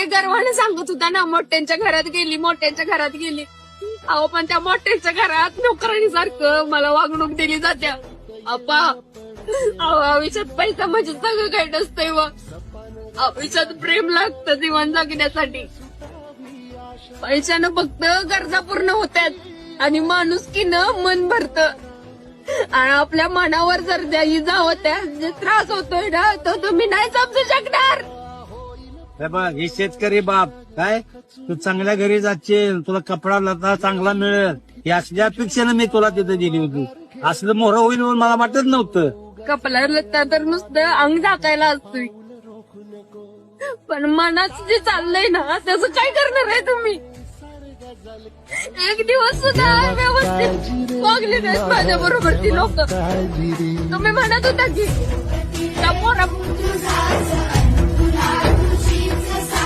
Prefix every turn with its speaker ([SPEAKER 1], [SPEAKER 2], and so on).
[SPEAKER 1] लय गर्वाने सांगत होता ना, मोठ्यांच्या घरात गेली, मोठ्यांच्या घरात गेली. अहो पण त्या मोठ्यांच्या घरात नोकराणी सारखं मला वागणूक दिली जात्या. अप्पा अहो आयुष्यात पैसा म्हणजे सगळं काही नसतंय व आयुष्यात प्रेम लागतं जीवन जगण्यासाठी. पैशानं फक्त गरजा पूर्ण होतात आणि माणुसकीनं मन भरतं. आणि आपल्या मनावर जर त्या इजा होत्या, जे त्रास होतोय ना, तो तुम्ही नाही समजू शकणार.
[SPEAKER 2] हे बघ, हे शेतकरी बाप काय तू चांगल्या घरी जाशील, तुला कपडा लता चांगला मिळेल, या असल्या अपेक्षेनं मी तुला तिथे दिली होती. असलं मोहर होईल म्हणून मला वाटत नव्हतं.
[SPEAKER 1] कपला लत्ता तर नुसतं अंग झाकायला असतोय, पण मनात जे चाललंय ना त्याचं काय करणार आहे तुम्ही. एक दिवस सुद्धा व्यवस्थित वागले नाहीत माझ्या बरोबर ती लोक. तुम्ही म्हणत होता की त्या पोरा